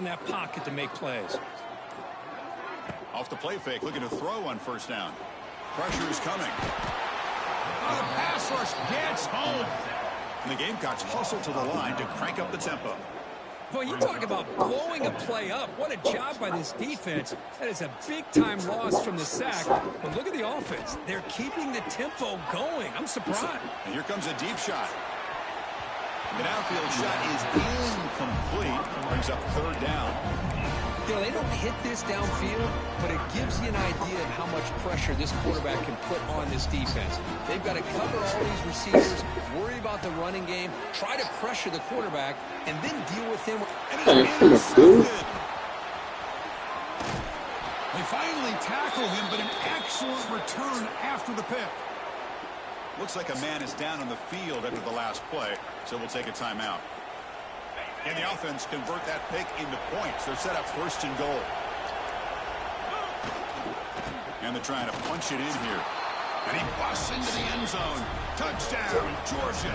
in that pocket to make plays. Off the play fake, looking to throw on first down. Pressure is coming. Oh, the pass rush gets home. And the Gamecocks hustle to the line to crank up the tempo. Boy, you talk about blowing a play up. What a job by this defense. That is a big-time loss from the sack. But look at the offense. They're keeping the tempo going. I'm surprised. And here comes a deep shot. The downfield shot is incomplete. Brings up third down. You know, they don't hit this downfield, but it gives you an idea of how much pressure this quarterback can put on this defense. They've got to cover all these receivers, worry about the running game, try to pressure the quarterback, and then deal with him. And it's intercepted. They finally tackle him, but an excellent return after the pick. Looks like a man is down on the field after the last play, so we'll take a timeout. And the offense convert that pick into points. They're set up first and goal. And they're trying to punch it in here. And he busts into the end zone. Touchdown, Georgia.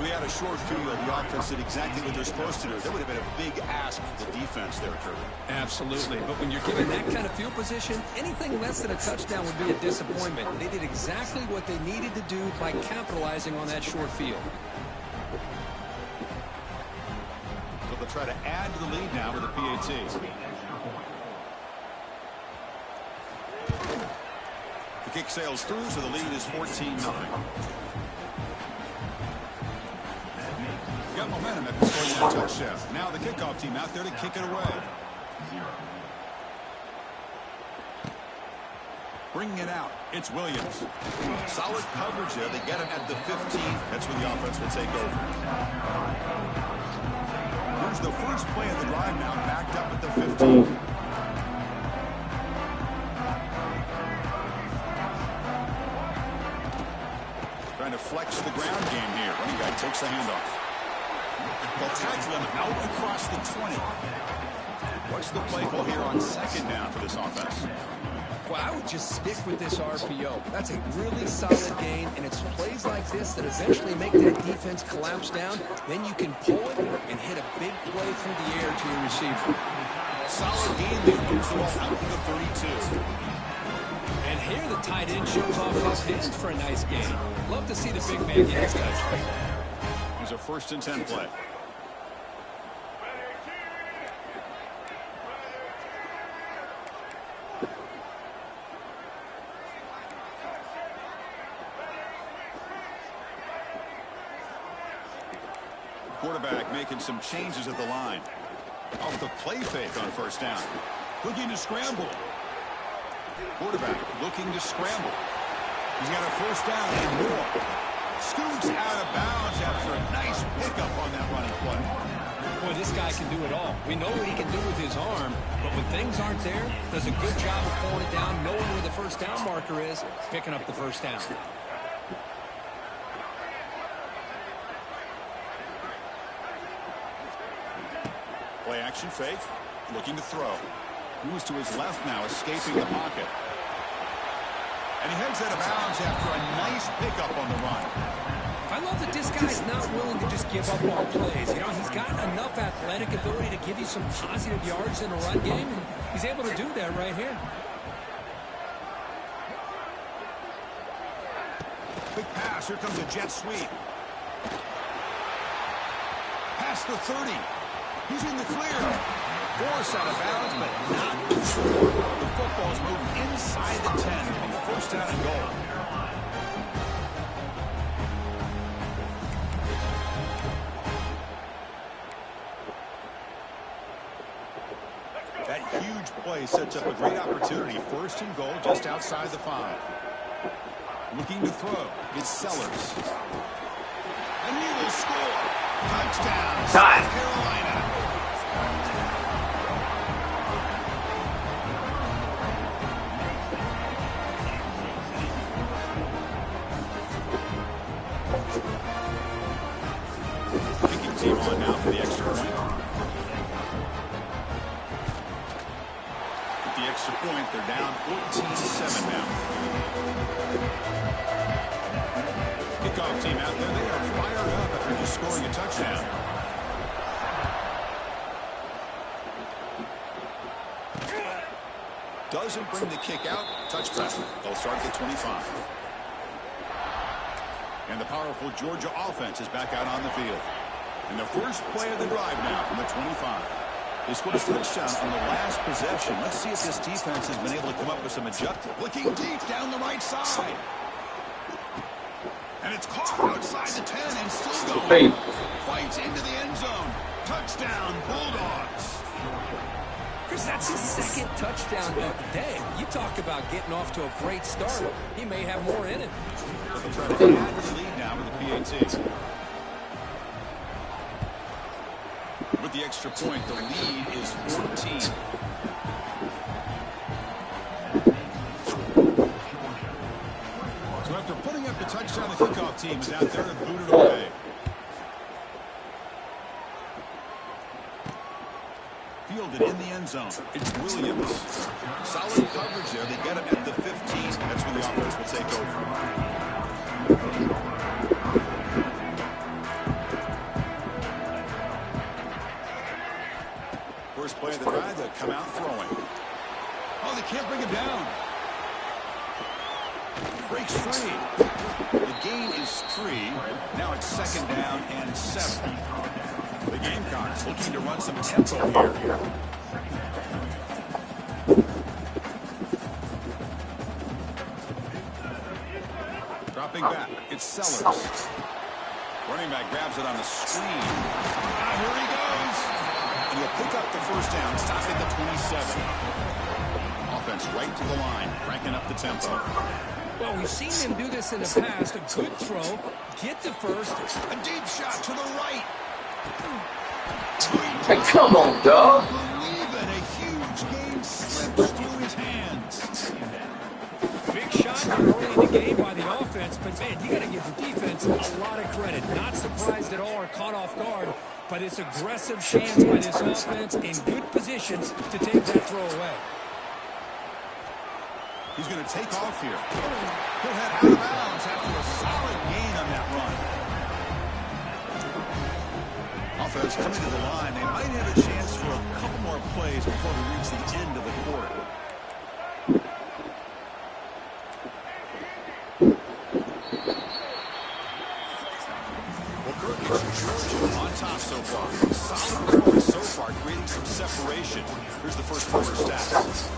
We had a short field. The offense did exactly what they're supposed to do. That would have been a big ask for the defense there, Kirby. Absolutely. But when you're given that kind of field position, anything less than a touchdown would be a disappointment. They did exactly what they needed to do by capitalizing on that short field. So they'll try to add to the lead now with a PAT. The kick sails through, so the lead is 14-0. Got momentum after scoring that touchdown. Now the kickoff team out there to kick it away. Bringing it out, it's Williams. Solid coverage there. They get him at the 15. That's when the offense will take over. Here's the first play of the drive now, backed up at the 15. Trying to flex the ground game here. Running guy takes the handoff. They'll tackle him out across the 20. What's the play call here on second down for this offense? Well, I would just stick with this RPO. That's a really solid gain, and it's plays like this that eventually make that defense collapse down. Then you can pull it and hit a big play through the air to your receiver. Solid gain there. Moves the ball out to the 32. And here the tight end shows off his hands for a nice gain. Love to see the big man get his touch. Here's a 1st and 10 play. Quarterback making some changes at the line. Off the play fake on first down. Looking to scramble. Quarterback looking to scramble. He's got a first down and more. Scoots out of bounds after a nice pickup on that running play. Boy, this guy can do it all. We know what he can do with his arm, but when things aren't there, does a good job of pulling it down, knowing where the first down marker is, picking up the first down. Play action fake, looking to throw. Moves to his left now, escaping the pocket. And he heads out of bounds after a nice pickup on the run. I love that this guy's not willing to just give up on plays. You know, he's got enough athletic ability to give you some positive yards in a run game, and he's able to do that right here. Big pass, here comes a jet sweep. Past the 30. He's in the clear. Force out of bounds, but not before. The football's moving inside the 10. It'll be first down and goal. That huge play sets up a great opportunity. First and goal just outside the 5. Looking to throw is Sellers. And he will score. Touchdown, South Carolina. Kicking team on now for the extra point. With the extra point, they're down 14-7 now. Kickoff team out there, they are fired up after just scoring a touchdown. doesn't bring the kick out. Touchback. They'll start at the 25. And the powerful Georgia offense is back out on the field. And the first play of the drive now from the 25. They scored a touchdown on the last possession. Let's see if this defense has been able to come up with some adjustments. Looking deep down the right side. And it's caught outside the 10 and still going. Fights into the end zone. Touchdown, Bulldogs. Chris, that's his second touchdown of the day. You talk about getting off to a great start. He may have more in it. So they'll try to add the lead now with the PAT. With the extra point, the lead is 14. So after putting up the touchdown, the kickoff team is out there and booted away. Fielded in the end zone. It's Williams. Solid coverage there. They get him at the 15. That's when the offense will take over. First play of the drive, they'll come out throwing. Oh, they can't bring him down. Breaks free. The gain is 3. Now it's 2nd down and 7. The Gamecocks looking to run some tempo here. Dropping back, it's Sellers. Running back grabs it on the screen. Here he goes. And he'll pick up the first down, stopping the 27. Offense right to the line, cranking up the tempo. Well, we've seen him do this in the past. A good throw, get the first. A deep shot to the right. Hey, come on, dog. Believe it, a huge game slips through his hands. Big shot early in the game by the offense, but man, you got to give the defense a lot of credit. Not surprised at all or caught off guard by this aggressive stance by this offense in good position to take that throw away. He's going to take off here. He'll head out of bounds after a solid gain on that run. Offense coming to the line. They might have a chance for a couple more plays before we reach the end of the quarter. Well, Kirk, Georgia on top so far. Solid performance so far, creating some separation. Here's the first quarter stats.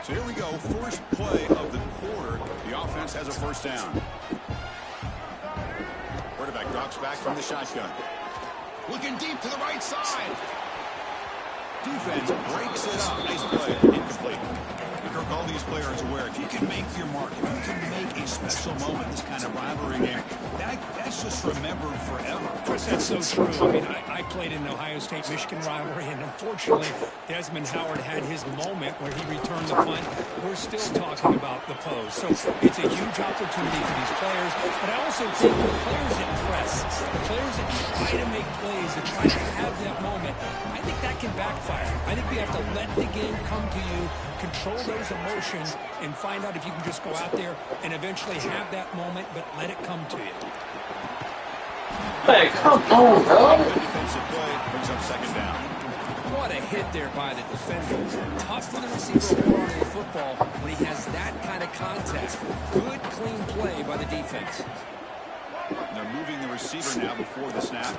So here we go, first play of the quarter. The offense has a first down. Quarterback drops back from the shotgun. Looking deep to the right side. Defense breaks it up. Nice play. Incomplete. Kirk, all these players aware, if you can make your mark, if you can make a special moment, this kind of rivalry game, that's just remembered forever. Chris, that's so true. I mean, I played in the Ohio State-Michigan rivalry, and unfortunately, Desmond Howard had his moment where he returned the punt. We're still talking about the pose. So it's a huge opportunity for these players, but I also think the players that press, the players that try to make plays, that try to have that moment, I think that can backfire. I think you have to let the game come to you, control those emotions, and find out if you can just go out there and eventually have that moment, but let it come to you. Hey, come on, dog. Defensive play brings up 2nd down. What a hit there by the defender. Tough for the receiver to hold on to the football when he has that kind of contact. Good, clean play by the defense. They're moving the receiver now before the snap.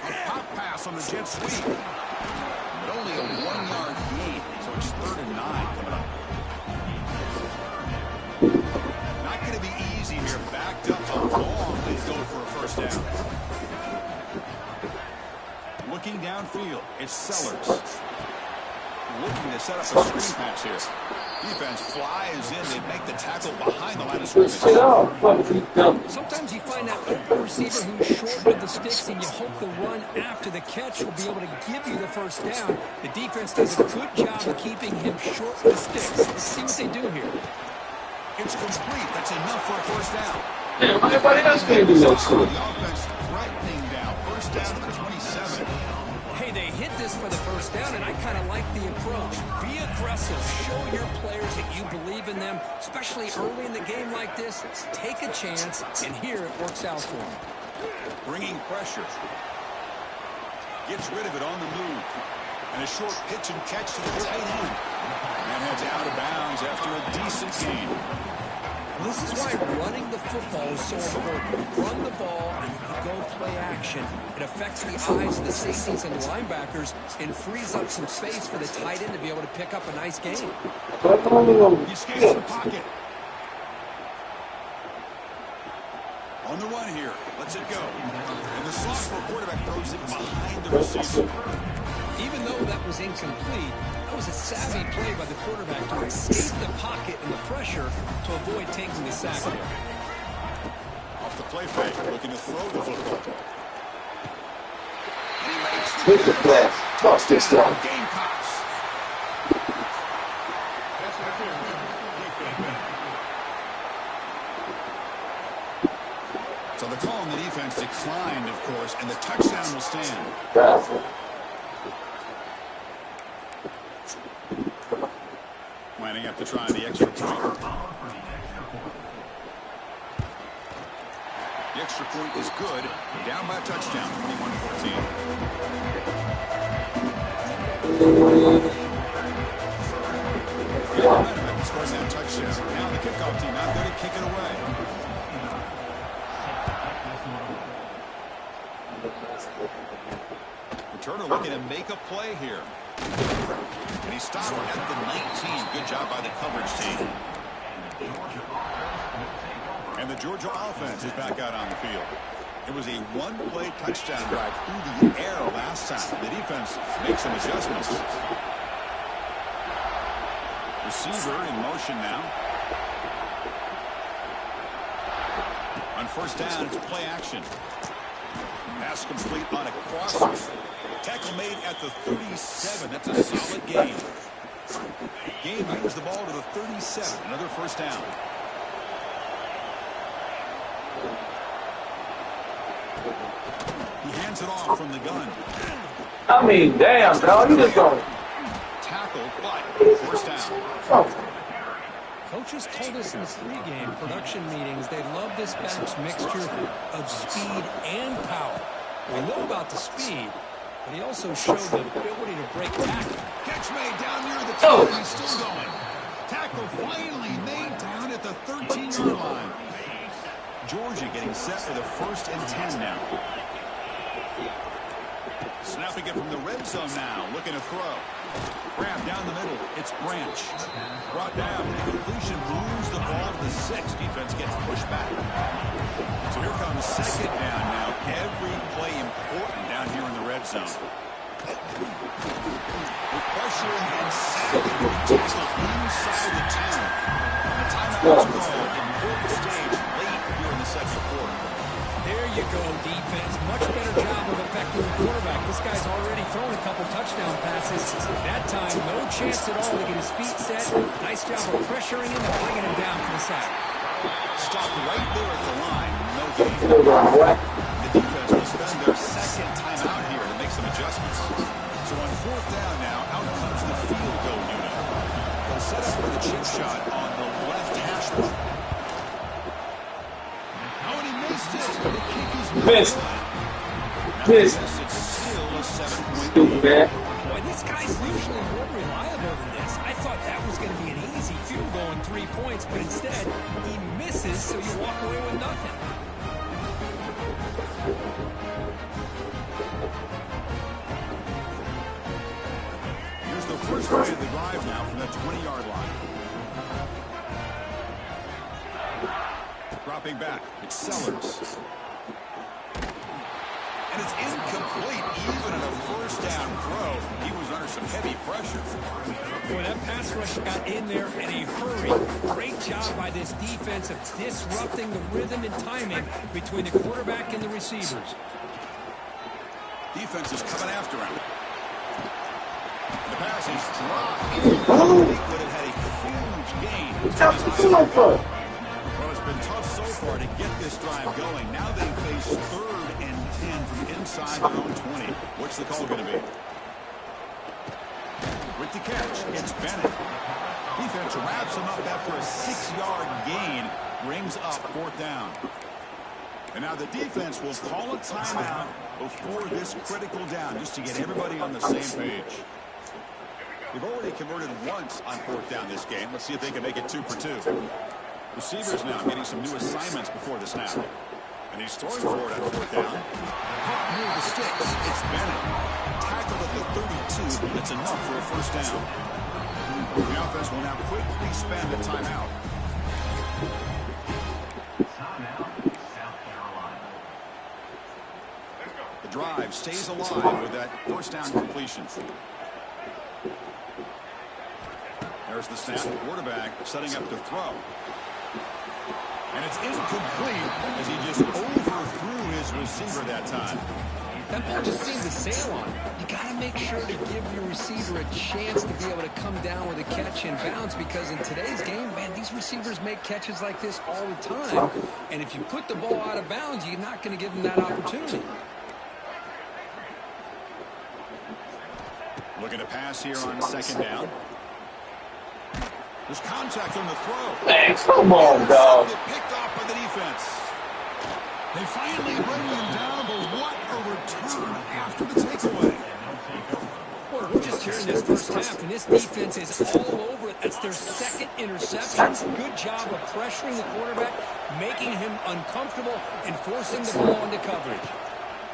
A pop pass on the jet sweep. But only a 1-yard gain, so it's 3rd and 9 coming up. Not going to be easy here. Backed up a long way to go for a first down. Looking downfield, it's Sellers. Looking to set up a screen pass here. Defense flies in. They make the tackle behind the line of scrimmage. Sometimes you find that open receiver who's short with the sticks, and you hope the run after the catch will be able to give you the first down. The defense does a good job of keeping him short with the sticks. Let's see what they do here. It's complete. That's enough for a first down. Everybody else can't do no The offense threatening now. First down to the 27. Hey, they hit this for the first down, and I kind of like the approach. Be aggressive. Show your players that you believe in them, especially early in the game like this. Take a chance, and here it works out for them. Bringing pressure. Gets rid of it on the move. And a short pitch and catch to the tight end. And heads out of bounds after a decent gain. This is why running the football is so important. Run the ball and you go play action. It affects the eyes of the safeties and linebackers and frees up some space for the tight end to be able to pick up a nice gain. He escapes the pocket. On the run here. Lets it go. And the sophomore quarterback throws it behind the receiver. Even though that was incomplete, that was a savvy play by the quarterback to escape the pocket and the pressure to avoid taking the sack there. Off the play fake, looking to throw the football. And he makes Pick the pass. Touchdown. Gamecocks. So the call on the defense declined, of course, and the touchdown will stand. Lining up to try the extra point. The extra point is good. Down by a touchdown, 21-14. Scores that touchdown. Now the kickoff team out there to kick it away. Returner looking to make a play here. And he stopped at the 19. Good job by the coverage team. And the Georgia offense is back out on the field. It was a one-play touchdown drive through the air last time. The defense makes some adjustments. Receiver in motion now. On first down, it's play action. Pass complete on a crosser. Tackle made at the 37. That's a solid gain. Gabe moves the ball to the 37. Another first down. He hands it off from the gun. I mean, damn, dog. You just going. Tackled, but first down. Coaches told us in the pregame production meetings they love this back's mixture of speed and power. We know about the speed, but he also showed the ability to break tackle. Catch made down near the top. He's still going. Tackle finally made down at the 13-yard line. Georgia getting set for the 1st and 10 now. Snapping it from the red zone now. Looking to throw. Grab down the middle. It's Branch. Brought down. The completion moves the ball to the 6. Defense gets pushed back. So here comes second down now. Every play important down here in the red zone. With pressure and sacking the tackle inside the 10. The timeout is called. Important stage late here in the second quarter. There you go, defense. Much better job of affecting the quarterback. This guy's already thrown a couple touchdown passes. That time, no chance at all to get his feet set. Nice job of pressuring him and bringing him down for the sack. Stopped right there at the line. No gain. The defense will spend their second time out here to make some adjustments. So on 4th down now, out comes the field goal unit. They'll set up for the chip shot on the left hash mark. Oh, and he missed it. The kick is Missed. It's still a 7-point lead. Boy, this guy's usually more reliable than this. I thought that was going to be an easy field goal and 3 points, but instead, he misses, so you walk away with nothing. Here's the first play of the drive now from the 20-yard line. Dropping back, it's Sellers. And it's incomplete. Even on a first down throw, he was under some heavy pressure. Boy, that pass rush got in there in a hurry. Great job by this defense of disrupting the rhythm and timing between the quarterback and the receivers. Defense is coming after him. The pass is dropped. He could have had a huge gain. Well, it's been tough so far to get this drive going. Now they face 3rd and 10 from inside their own 20. What's the call going to be? With the catch, it's Bennett. Defense wraps him up after a 6-yard gain, brings up 4th down. And now the defense will call a timeout before this critical down, just to get everybody on the same page. They've already converted once on 4th down this game. Let's see if they can make it 2 for 2. Receivers now getting some new assignments before the snap. And he's throwing forward on 4th down. Caught near the sticks. It's Bennett. Tackled at the 32. That's enough for a 1st down. The offense will now quickly spend a timeout. The drive stays alive with that 1st down completion. There's the snap. The quarterback setting up to throw. And it's incomplete as he just overthrew his receiver that time. That ball just seemed to sail on. You got to make sure to give your receiver a chance to be able to come down with a catch and bounce, because in today's game, man, these receivers make catches like this all the time. And if you put the ball out of bounds, you're not going to give them that opportunity. Looking to pass here on 2nd down. There's contact on the throw. Man, come on, dog. Picked off by the defense. They finally bring him down, but what a return after the takeaway. Well, we're just hearing this first half, and this defense is all over it. That's their 2nd interception. Good job of pressuring the quarterback, making him uncomfortable, and forcing the ball into coverage.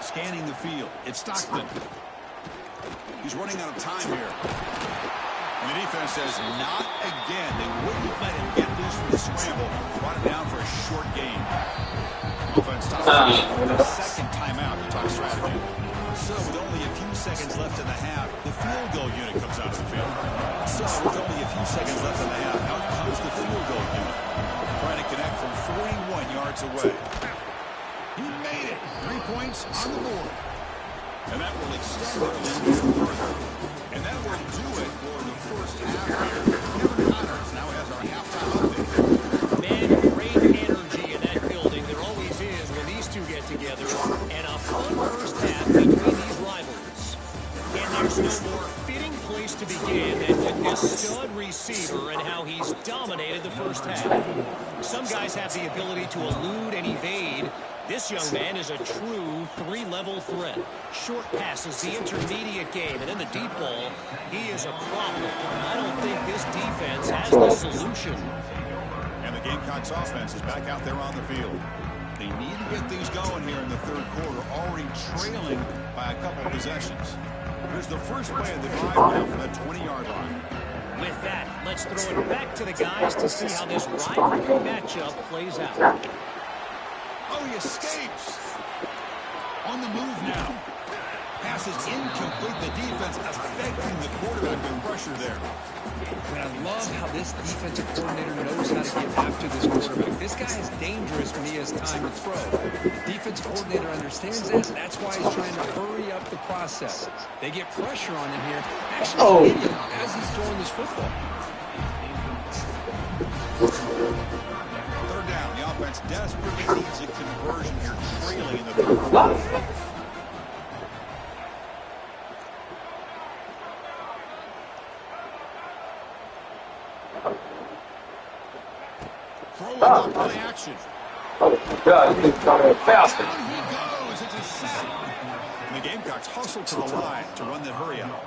Scanning the field. It's Stockton. He's running out of time here. And the defense says, not again. They wouldn't let him get loose from the scramble. Brought him down for a short gain. Offense stops with a 2nd timeout to talk strategy. So with only a few seconds left in the half, the field goal unit comes out of the field. So with only a few seconds left in the half, out comes the field goal unit. Trying to connect from 41 yards away. He made it. 3 points on the board. And that will extend the lead even further. And that will do it for the first half here. Kevin Connors now has our halftime update. Man, great energy in that building. There always is when these two get together. And a fun first half between these rivals. And there's no more fitting place to begin than with this stud receiver and how he's dominated the first half. Some guys have the ability to elude and evade. This young man is a true 3-level threat. Short passes, the intermediate game, and in the deep ball, he is a problem. I don't think this defense has the solution. And the Gamecocks offense is back out there on the field. They need to get things going here in the 3rd quarter, already trailing by a couple of possessions. Here's the first play of the drive now from the 20-yard line. With that, let's throw it back to the guys to see how this rivalry matchup plays out. Oh, he escapes. On the move now. Pass is incomplete. The defense affecting the quarterback with pressure there. And I love how this defensive coordinator knows how to get after this quarterback. This guy is dangerous when he has time to throw. The defensive coordinator understands that. That's why he's trying to hurry up the process. They get pressure on him here. Actually, as he's throwing this football. 3rd down. The offense desperately needs a conversion here, trailing in the 3rd quarter. Throwing up play action. Oh, God, he's coming faster. Down he goes. It's a sack. And the Gamecocks hustle to the line to run that hurry out.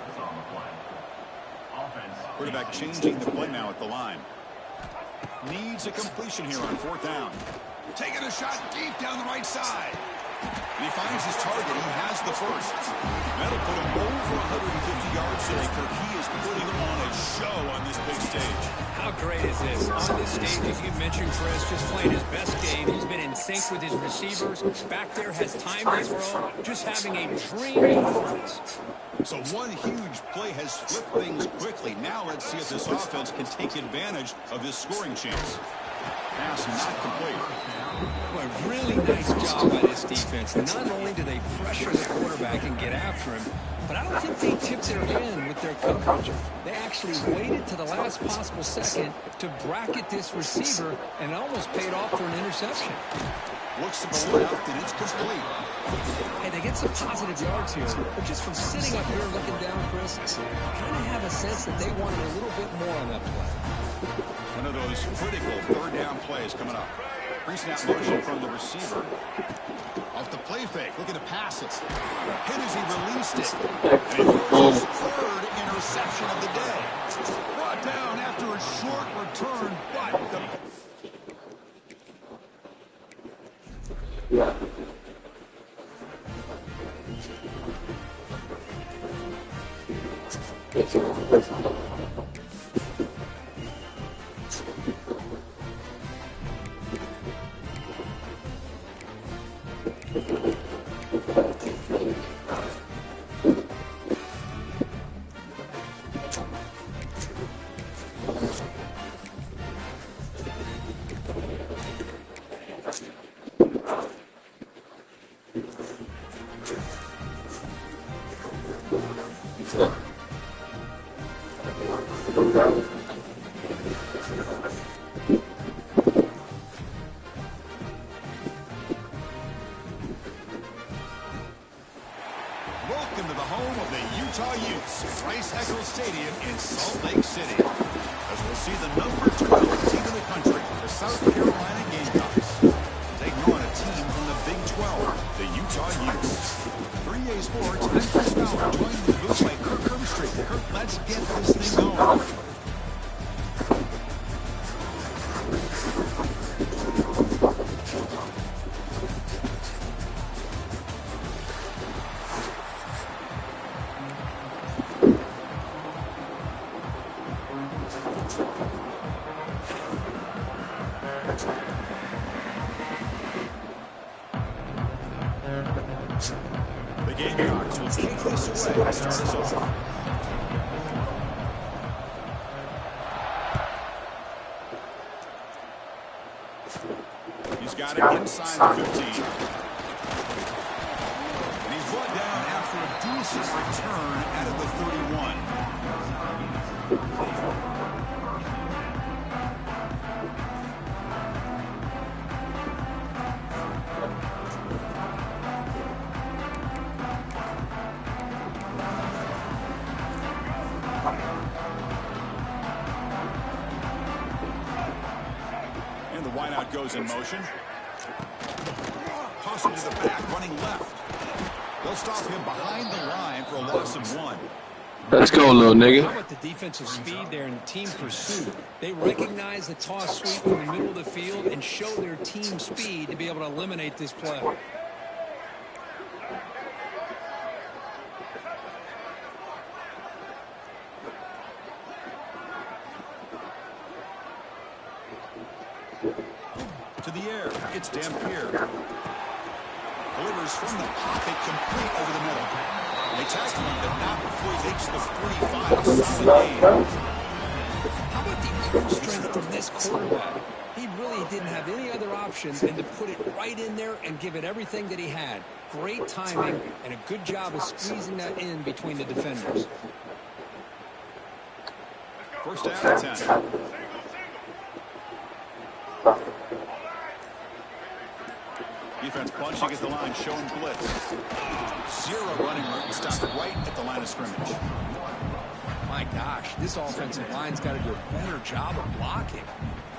Quarterback changing the play now at the line. Needs a completion here on 4th down. Taking a shot deep down the right side. And he finds his target. He has the first. That'll put him over 150 yards today. He is putting on a show on this big stage. How great is this? On this stage, as you mentioned, Chris, just playing his best game. He's been in sync with his receivers. Back there has time to throw. Just having a dream performance. So one huge play has flipped things quickly. Now let's see if this offense can take advantage of this scoring chance. Pass not complete. Well, a really nice job by this defense. Not only do they pressure the quarterback and get after him, but I don't think they tipped their hand with their coverage. They actually waited to the last possible second to bracket this receiver, and it almost paid off for an interception. Looks to the left, and it's complete. Hey, they get some positive yards here, but just from sitting up here looking down, Chris, kind of have a sense that they wanted a little bit more on that play. One of those critical third down plays coming up. Pre-snap motion from the receiver. Off the play fake, looking to pass it. Hit as he released it. And he throws his third interception of the day. Brought down after a short return, but the... Yeah. Welcome to the home of the Utah Utes, Rice-Eccles Stadium in Salt Lake City. As we'll see the number 12 team in the country, the South Carolina Gamecocks, taking on a team from the Big 12, the Utah Utes. 3A Sports, I'm Chris Fowler, joined in the booth by Kirk Herbstreit. Kirk, let's get this thing going. The Gamecocks will take this away to start us off. He's got it inside the 15. And he's brought down after a decent return out of the 31. And the wideout goes in motion. Toss him to the back, running left. They'll stop him behind the line for a loss of 1. Let's go, little nigga. How about the defensive speed there and team pursuit? They recognize the toss sweep from the middle of the field and show their team speed to be able to eliminate this play. To the air, it's Dampier. Delivers from the pocket, complete over the middle. They tackle him, but not before he makes the 45. Solid game. How about the arm strength from this quarterback? He really didn't have any other option than to put it right in there and give it everything that he had. Great timing and a good job of squeezing that in between the defenders. First down and 10. Defense punching at the line, showing blitz. Zero running room, stopped right at the line of scrimmage. My gosh, this offensive line's got to do a better job of blocking.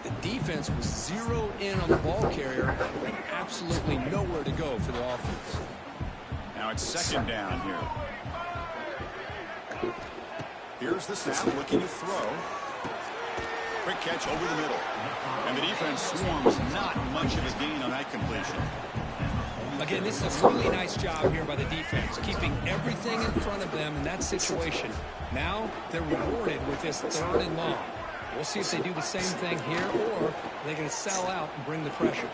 The defense was zeroed in on the ball carrier and absolutely nowhere to go for the offense. Now it's second down here. Here's the snap, looking to throw. Quick catch over the middle. And the defense swarms, not much of a gain on that completion. Again, this is a really nice job here by the defense, keeping everything in front of them in that situation. Now they're rewarded with this 3rd and long. We'll see if they do the same thing here, or are they going to sell out and bring the pressure.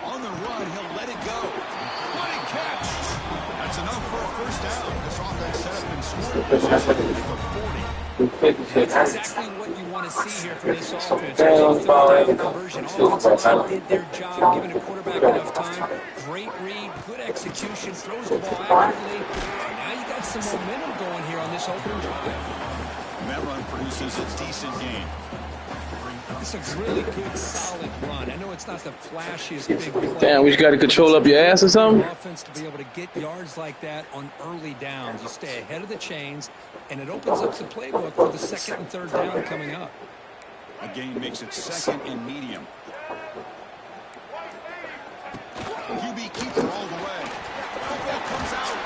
On the run, he'll let it go. What a catch! That's enough for a first down. This offense set up in scoring position at the 40. That's exactly what you want to see here from this offense. Third down conversion. Offensive line did their job, giving a quarterback enough time. Great read, good execution, throws the ball accurately. Now you got some momentum going here on this opening drive. And that run produces a decent gain. It's a really good, solid run. I know it's not the flashiest big play. Damn, we just got to control up your ass or something? Offense to be able to get yards like that on early downs. You stay ahead of the chains, and it opens up the playbook for the second and third down coming up. A gain makes it second and medium. QB keeper all the way. Football comes out.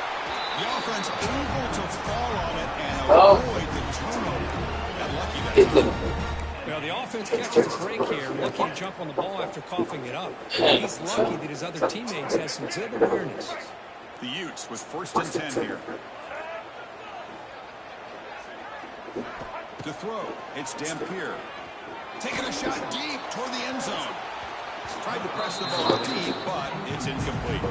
The offense able to fall on it and avoid the turnover. Got lucky that time. Well, the offense catches a break here, lucky to jump on the ball after coughing it up. He's lucky that his other teammates have some good awareness. The Utes with 1st and 10 here. To throw, it's Dampier. Taking a shot deep toward the end zone. Tried to press the ball deep, but it's incomplete.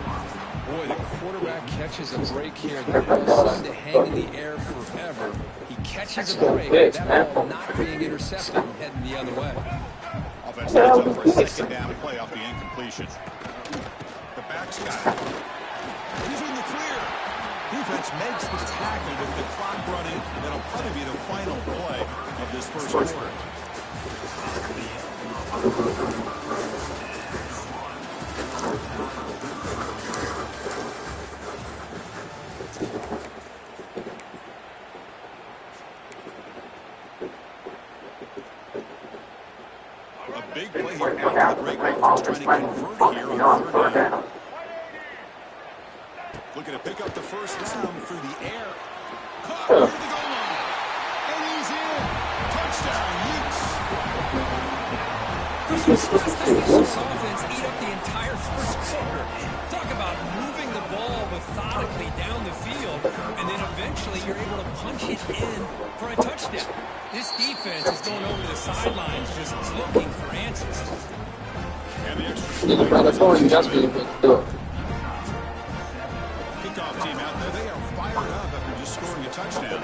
Boy, the quarterback catches a break here. The ball seemed to hang in the air forever. He catches a break, that ball not being intercepted and heading the other way. Offense lines up for a second down play off the incompletion. The back's got it. He's in the clear. Defense makes the tackle with the clock running. That'll probably be the final play of this first quarter. A big play here after the break. Offense trying to convert here on 3rd down. Looking to pick up the first down through the air. Caught near the goal line. And he's in. Touchdown, Utes. This was the last time you saw this offense eat up the entire first quarter. Talk about moving the ball methodically down the field, and then eventually you're able to punch it in for a touchdown. This defense is going over to the sidelines just looking for answers. And the extra kickoff team out there. They are fired up after just scoring a touchdown.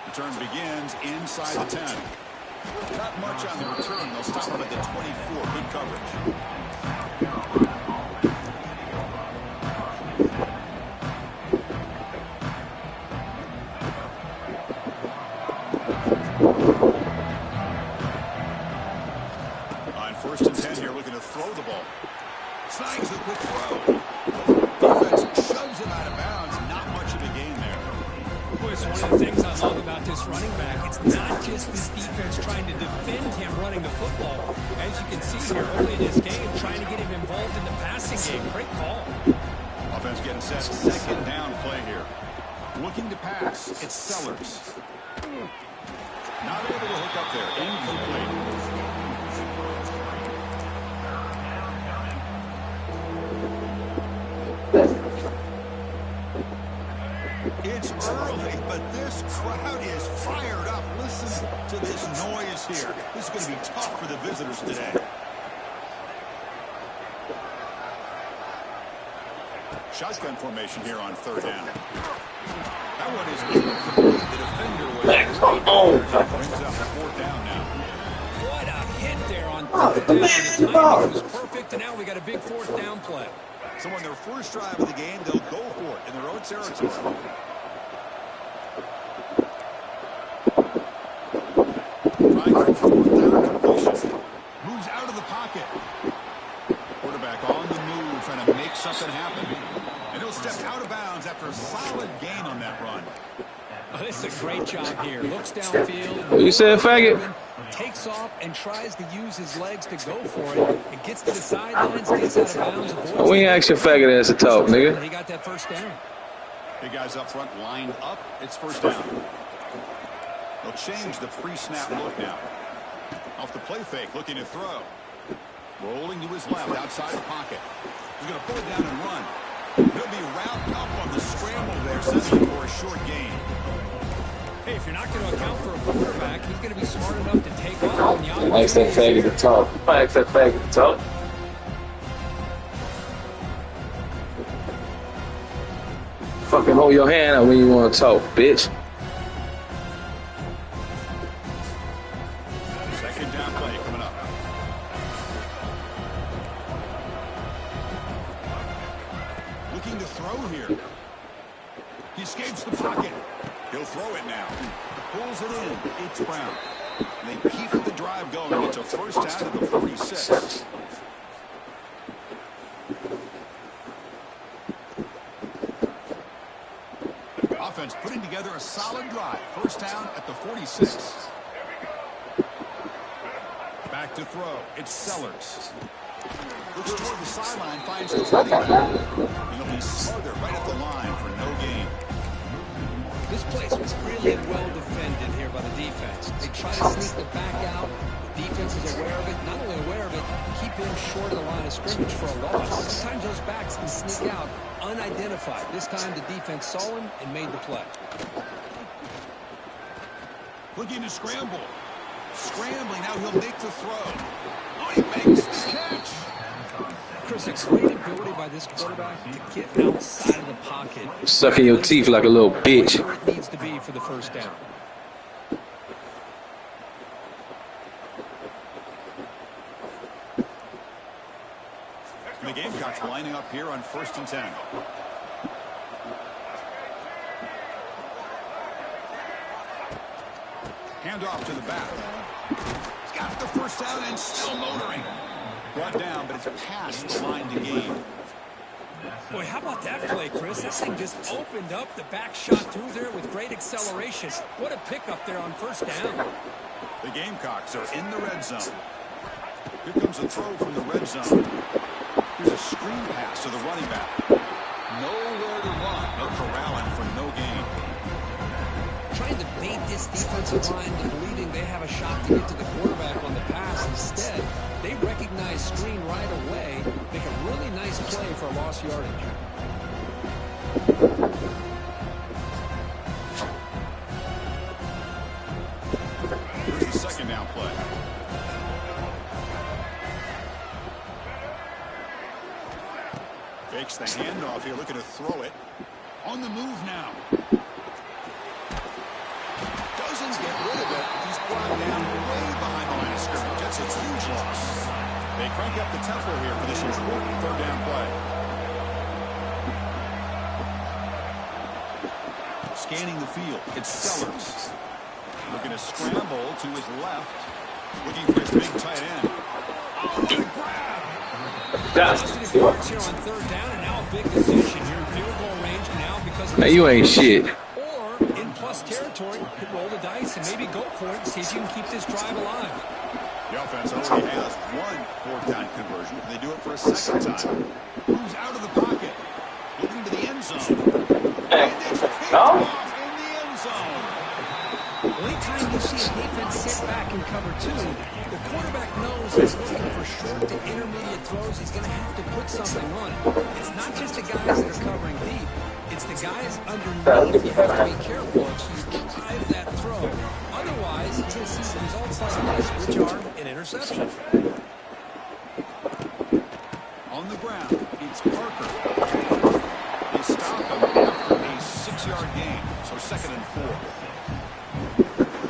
Return begins inside the 10. Not much on the return. They'll stop him at the 24. Good coverage. On 1st and 10 here, looking to throw the ball. Snags the quick throw. Defense shoves him out of bounds. Not much of a gain there. Boy, it's one of the things I love about this running back. It's not just this defense trying to defend him running the football. As you can see here early in this game, trying to get him involved in the passing game. Great call. Offense getting set. Second down play here. Looking to pass. It's Sellers. Not able to hook up there. Incomplete. It's early, but this crowd is fired up. Listen to this noise here. This is going to be tough for the visitors today. Shotgun formation here on 3rd down. That one is incomplete. The defender was brings up 4th down now. What a hit there on 3rd down. The timing was perfect, and now we got a big 4th down play. So on their first drive of the game, they'll go for it in their own territory. Trying for 4th down completion. Moves out of the pocket. Quarterback on the move, trying to make something happen. And he'll step out of bounds after a solid gain on that run. Oh, this is a great job here. Looks downfield. What you said, faggot? Takes off and tries to use his legs to go for it. It gets to the sidelines, gets out of bounds. Avoids We ain't ask your faggot ass to talk, nigga. He got that first down. Big guys up front lined up. It's 1st down. They'll change the pre-snap look now. Off the play fake, looking to throw. Rolling to his left, outside the pocket. He's going to pull it down and run. He'll be wrapped up on the scramble there, settling for a short gain. Hey, if you're not going to account for a quarterback, he's going to be smart enough to take off when the Ask that opportunity faggot to talk. Ask that faggot to talk. Fucking hold your hand out when you want to talk, bitch. Second down play coming up. Looking to throw here. He escapes the pocket. He'll throw it now. Pulls it in. It's Brown. They keep the drive going. It's a first down at the 46. Offense putting together a solid drive. First down at the 46. Back to throw. It's Sellers. Looks toward the sideline, finds the running back. And he'll be smothered right at the line for no gain. This place was really well defended here by the defense. They try to sneak the back out. The defense is aware of it. Not only aware of it, keep him short of the line of scrimmage for a loss. Sometimes those backs can sneak out unidentified. This time the defense saw him and made the play. Looking to scramble. Scrambling, now he'll make the throw. Oh, he makes the catch. Chris, a great ability by this quarterback to get outside of the pocket. Sucking your teeth like a little bitch. Where it needs to be for the first down. The Gamecocks lining up here on 1st and 10. Hand off to the back. He's got the first down and still motoring. Brought down, but it's past the line to gain. Boy, how about that play, Chris? That thing just opened up. The back shot through there with great acceleration. What a pickup there on first down. The Gamecocks are in the red zone. Here comes a throw from the red zone. Here's a screen pass to the running back. Nowhere to run. They'll corral him for no gain. Trying to bait this defensive line into believing they have a shot to get to the quarterback on the pass. Instead, they recognize screen right away, make a really nice play for lost yardage. Here's the second down play. Fakes the handoff here, looking to throw it. On the move now. Doesn't get rid of it. He's brought down way behind the line of scrimmage. That's a huge loss. They crank up the tempo here for this important third down play. Scanning the field. It's Sellers. Looking to scramble to his left. Looking for his big tight end. Oh, what a grab! Positive yards here on third down, and now a big decision here in field goal range now because of Man, you ain't shit. or in plus territory, could roll the dice and maybe go for it and see if you can keep this drive alive. The offense already has one fourth down conversion. They do it for a second time. Moves out of the pocket. Looking to the end zone. And it's picked off in the end zone. Anytime you see a defense sit back and cover two, the quarterback knows he's looking for short to intermediate throws. He's going to have to put something on it. It's not just the guys that are covering deep. It's the guys underneath you have to be careful of, so you drive that throw. Otherwise, you're going to see the results like this, which are an interception. On the ground, it's Parker. They stop him after a 6-yard gain. So 2nd and 4.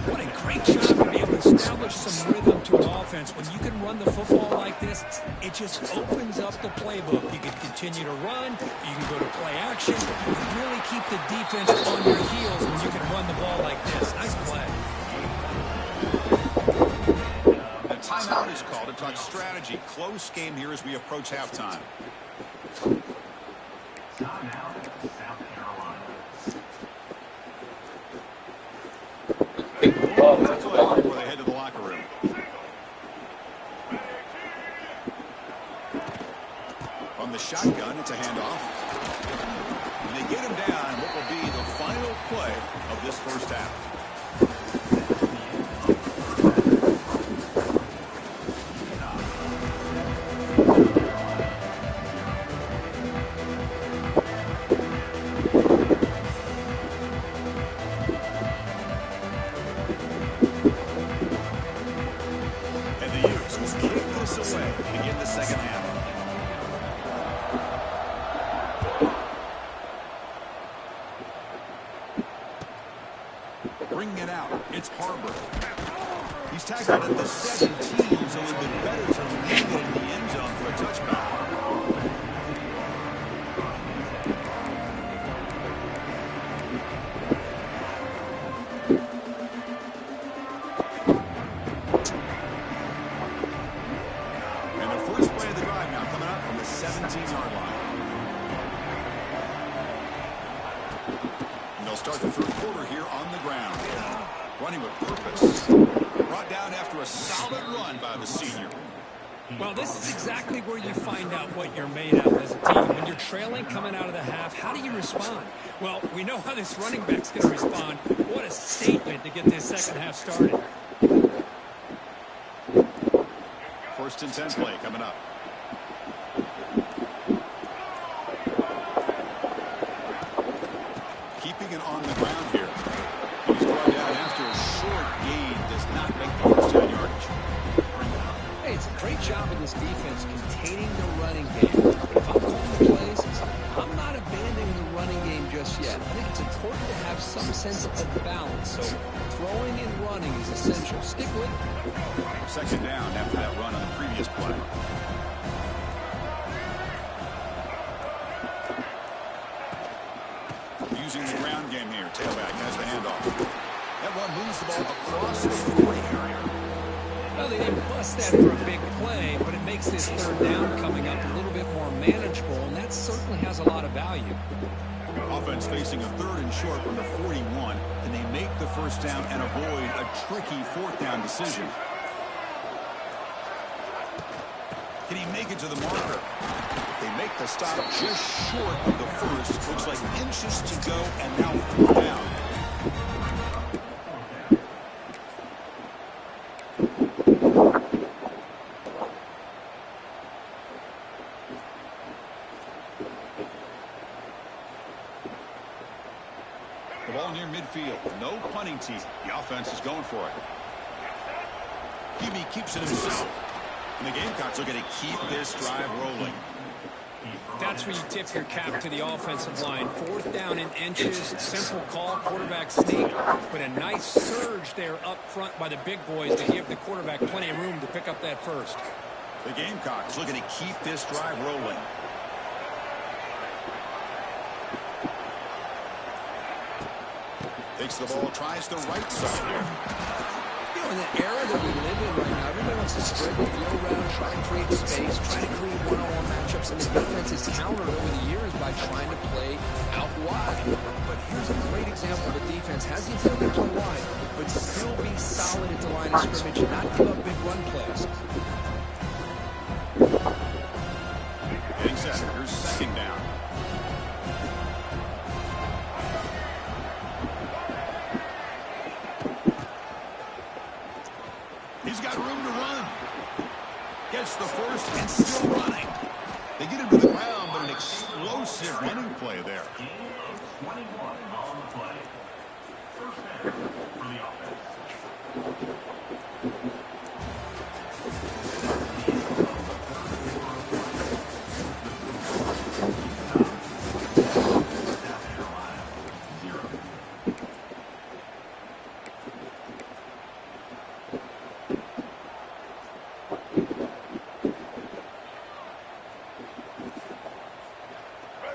What a great job to be able to establish some rhythm to an offense. When you can run the football like this, it just opens up the playbook. You can continue to run. You can go to play action. You can really keep the defense on your heels when you can run the ball like this. Nice play. The timeout is called to talk strategy. Close game here as we approach halftime. Before they head to the locker room. On the shotgun, it's a handoff. And they get him down in what will be the final play of this first half. Bringing it out, it's Harbor. He's tackled at the 17, so a little bit better to leave it in the end zone for a touchback. And the first play of the drive now coming up from the 17-yard line. And they'll start the third quarter here on the ground. Running with purpose. Brought down after a solid run by the senior. Well, this is exactly where you find out what you're made of as a team. When you're trailing coming out of the half, how do you respond? Well, we know how this running back's going to respond. What a statement to get this second half started. First and 10 play coming up. Keeping it on the ground here. He's brought down after a short gain. Does not make the first down yardage. Hey, it's a great job of this defense containing the running game. But if I'm calling the plays, I'm not abandoning the running game just yet. I think it's important to have some sense of balance. So throwing and running is essential. Stick with it. Second down after that run on the previous play. Using the ground game here. Tailback has the handoff. That one moves the ball across the 40 area. Well, they didn't bust that for a big play, but it makes this third down coming up a little bit more manageable, and that certainly has a lot of value. Offense facing a third and short from the 41. Can they make the first down and avoid a tricky fourth down decision? Can he make it to the marker? They make the stop just short of the first. Looks like inches to go, and now fourth down. The ball near midfield. No punting team. The offense is going for it. Gibby keeps it himself. And the Gamecocks are going to keep this drive rolling. That's where you tip your cap to the offensive line. Fourth down in inches, simple call, quarterback sneak, but a nice surge there up front by the big boys to give the quarterback plenty of room to pick up that first. The Gamecocks looking to keep this drive rolling. Takes the ball, tries the right side here. You know, in the era that we live in right now, everybody wants to spread the field around, try to create space, try to create one-on-one matchups, and the defense is countered over the years by trying to play out wide. But here's a great example of a defense has the ability to play wide, but still be solid at the line of scrimmage and not give up big run plays. Getting set. Here's second down. He's got room to run. Gets the first and still running. They get him to the ground, but an explosive running play there. 21 on the play. First down for the offense.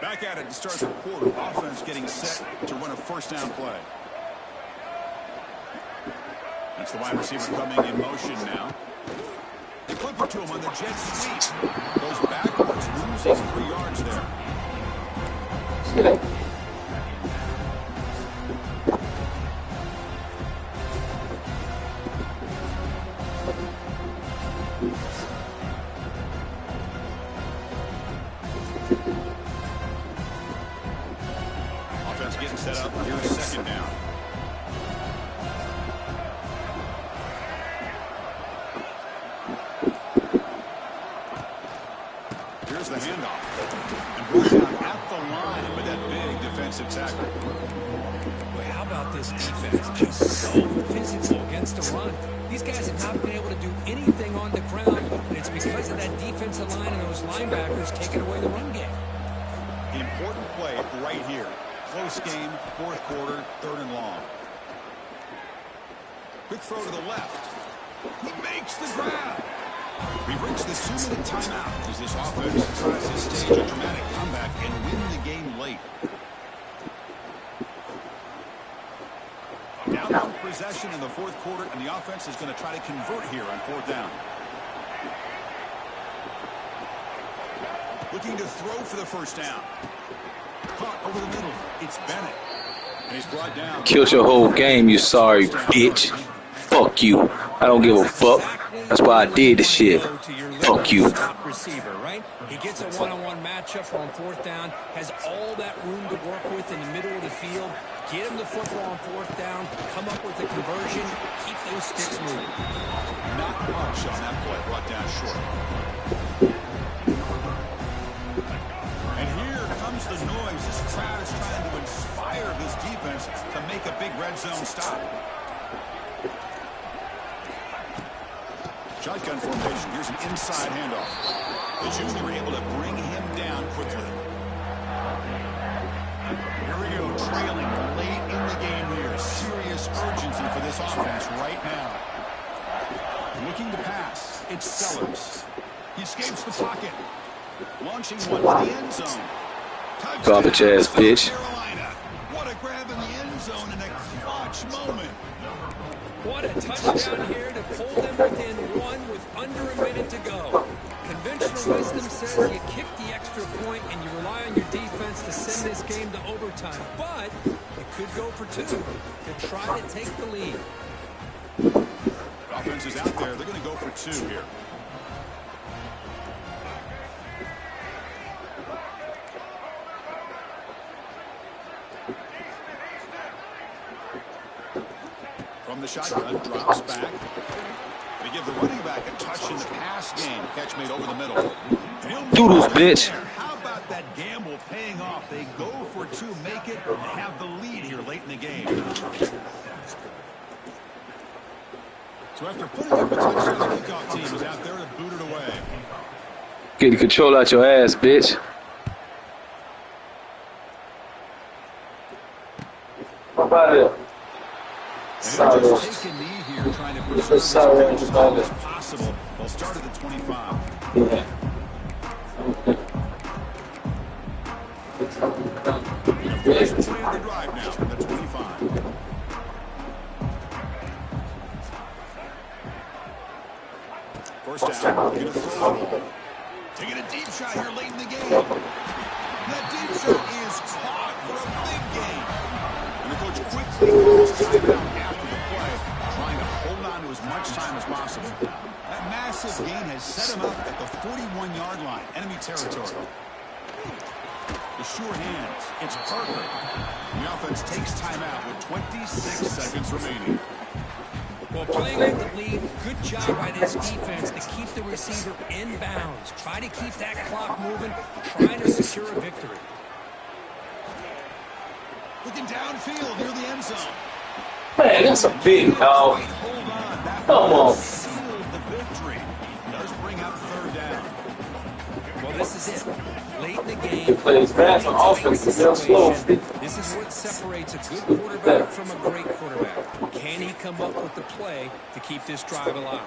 Back at it to start the quarter. Offense getting set to run a first down play. That's the wide receiver coming in motion now. They flip it to him on the jet sweep. Goes backwards, losing 3 yards there. Offense getting set up. Here's second down. Here's the handoff. And brought down at the line with that big defensive tackle. Boy, how about this defense? Just so physical against the run. These guys have not been able to do anything on the ground, and it's because of that defensive line and those linebackers taking away the run game. Important play right here. Close game, fourth quarter, third and long. Quick throw to the left. He makes the grab. We've reached the 2-minute timeout as this offense tries to stage a dramatic comeback and win the game late. Down one possession in the fourth quarter, and the offense is going to try to convert here on fourth down. Looking to throw for the first down. Caught over the middle. It's Bennett. And he's brought down. Killed your whole game, you sorry bitch. Fuck you. I don't give a fuck. That's why I did the shit. Fuck you. Receiver, right? He gets a one-on-one matchup on fourth down, has all that room to work with in the middle of the field. Get him the football on fourth down, come up with a conversion, keep those sticks moving. Not much on that play, brought down short. And here comes the noise. This crowd is trying to inspire this defense to make a big red zone stop. Shotgun formation. Here's an inside handoff. The junior able to bring him down quickly. Here we go, trailing late in the game here. Serious urgency for this offense right now. Looking to pass. It's Sellers. He escapes the pocket. Launching one to the end zone. Garbage ass bitch. Carolina. What a grab in the end zone in a clutch moment. What a touchdown here to pull them within one with under a minute to go. Conventional wisdom says you kick the extra point and you rely on your defense to send this game to overtime. But it could go for two to try to take the lead. Offense is out there. They're going to go for two here. From the shotgun, drops back. They give the running back a touch in the pass game. Catch made over the middle. Doodles, bitch. How about that gamble paying off? They go for two, make it, and have the lead here late in the game. So after putting up a touchdown, the kickoff team is out there to boot it away. Get the control out your ass, bitch. How about it? And just take a knee here, trying to preserve as much as possible. They'll start at the 25. Yeah. First play of the drive now from the 25. First down, get a throw the ball. Taking a deep shot here late in the game. That deep shot is caught for a big gain. And the coach quickly calls timeout after the play, trying to hold on to as much time as possible. That massive gain has set him up at the 41-yard line, enemy territory. The sure hands, it's Parker. The offense takes timeout with 26 seconds remaining. Well, playing with the lead, good job by this defense to keep the receiver in bounds. Try to keep that clock moving, trying to secure a victory. Looking downfield near the end zone. Man, that's a big dog. Hold on. That Come on. sealed the victory. Does bring up third down. Well, this is it. Late in the game. He plays fast on offense, he's real slow. This is what separates a good quarterback from a great quarterback. Can he come up with the play to keep this drive alive?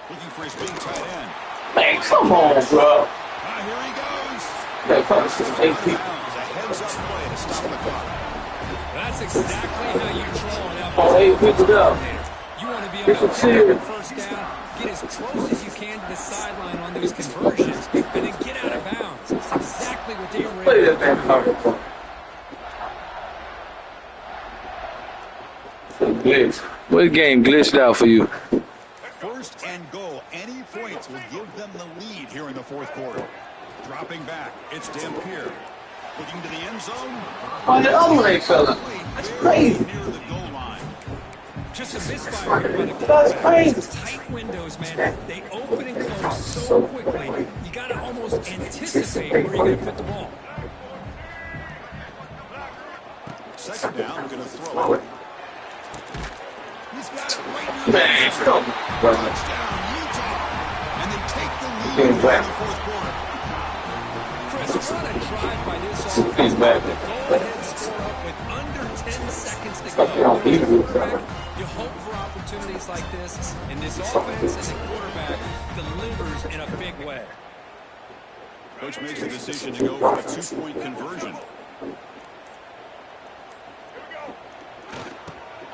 Looking for his big tight end. Man, come on, bro. Here he goes. That comes to 8 people. It's a heads-up play to stop the clock. That's exactly how you draw it up. Oh, 8 people down. You want to be able to pick up first down, get as close as you can to the sideline on those conversions, and then get out of bounds. That's exactly what they were Play able that to man, do. Parker. Glitch. What game glitched out for you? First and goal. Any points will give them the lead here in the fourth quarter. Dropping back. It's Dampier. Looking to the end zone. Oh, the other way, fella. That's crazy. Near the goal line. Just a misfire here by the That's quarterback. crazy. Tight windows, man. They open and close so quickly. You got to almost anticipate where you're going to put the ball. Second down. Going to throw it. He's got it right near Man, the come on. touchdown, Utah. And they take the lead here in the fourth quarter. Chris, what a drive by this offense. He's back. The goal-ahead score up with under 10 10 seconds to It's go. like they don't As a need you. quarterback, you hope for opportunities like this, and this offense and the quarterback delivers in a big way. Coach makes a decision to go for the 2-point conversion.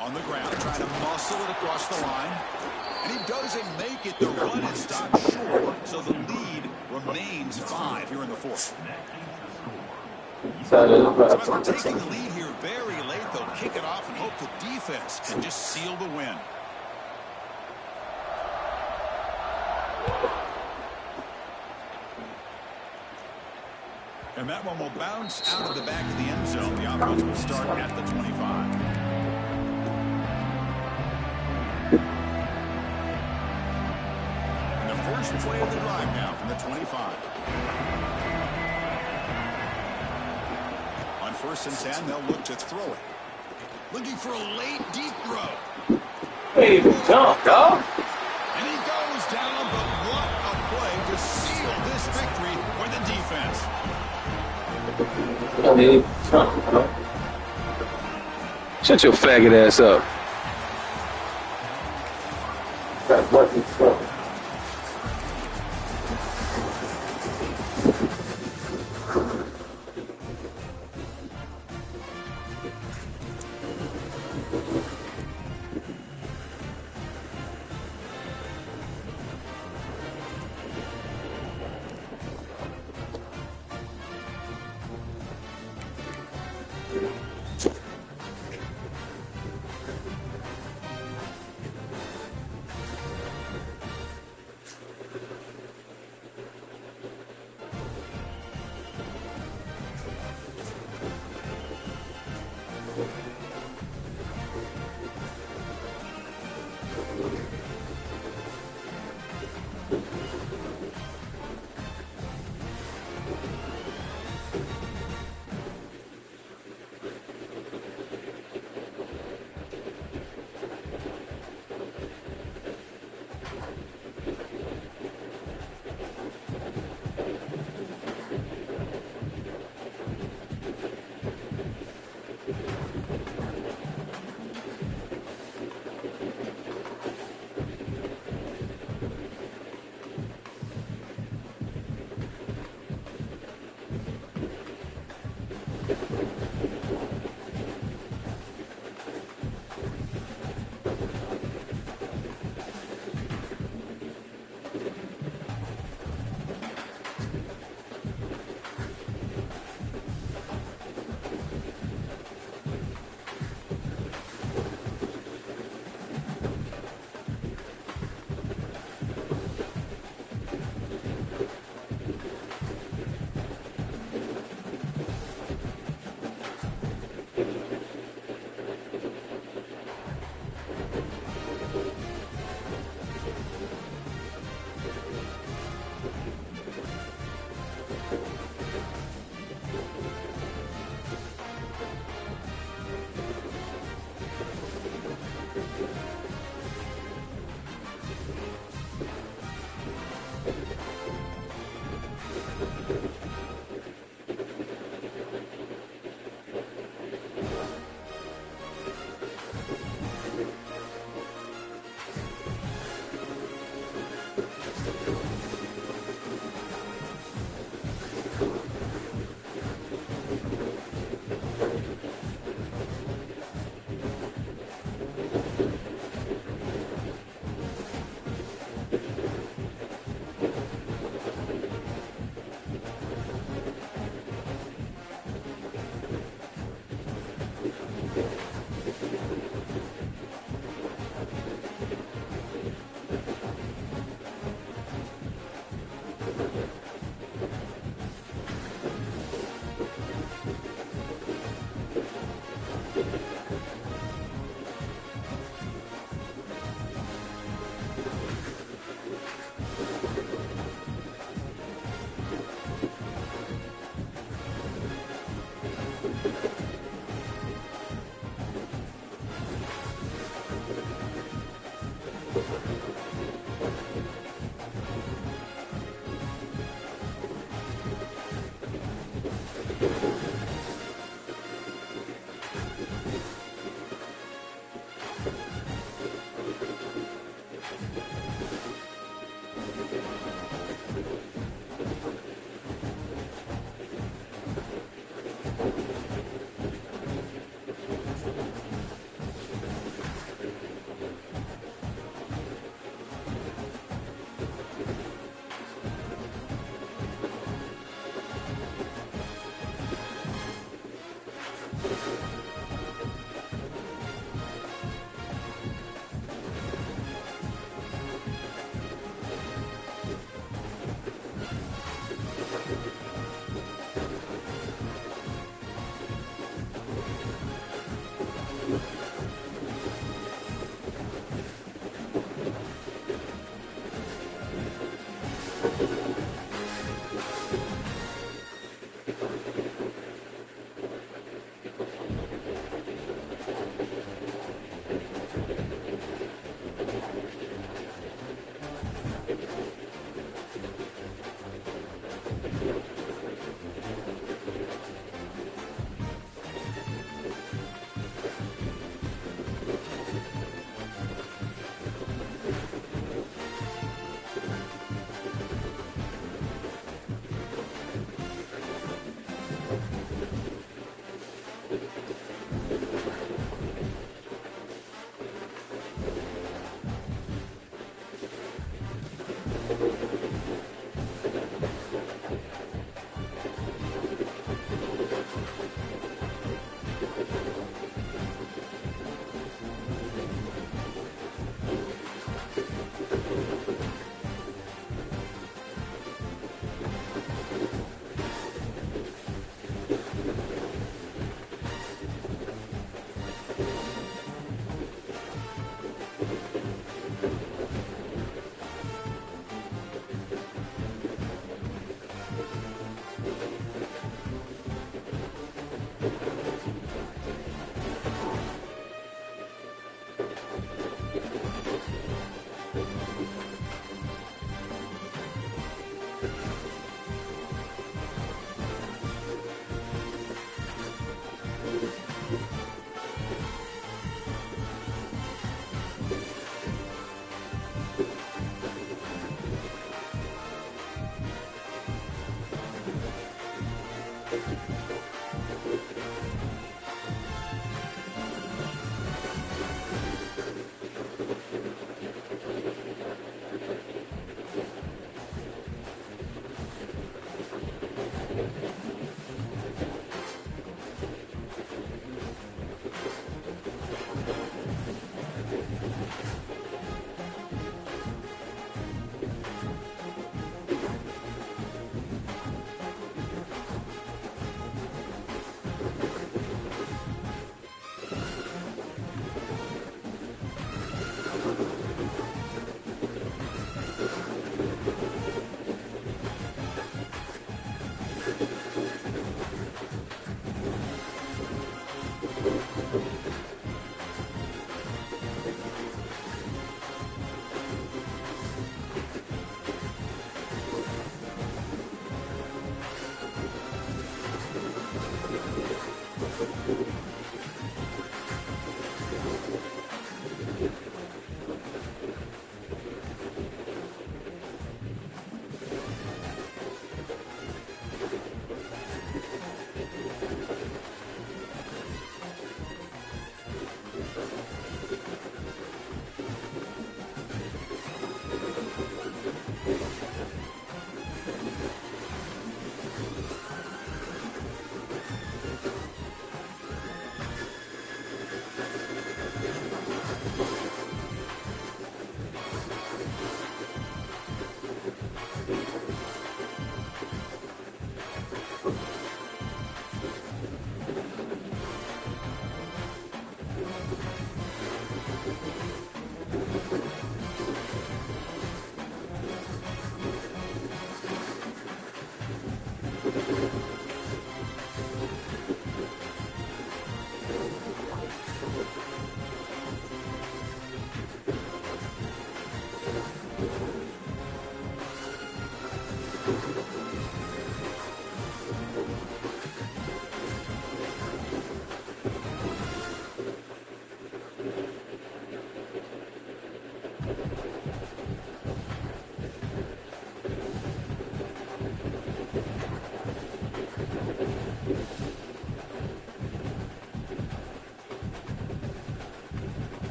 On the ground, trying to muscle it across the line. And he doesn't make it. The run is stopped short, so the lead remains 5 here in the fourth. So after taking the lead here very late, they'll kick it off and hope the defense can just seal the win. And that one will bounce out of the back of the end zone. The offense will start at the 25. First play of the drive now from the 25. On 1st and 10, they'll look to throw it. Looking for a late, deep throw. Hey, jump, dog. And he goes down, but what a play to seal this victory for the defense. Hey, jump, dog. Shut your faggot ass up. That's what he's from.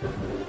you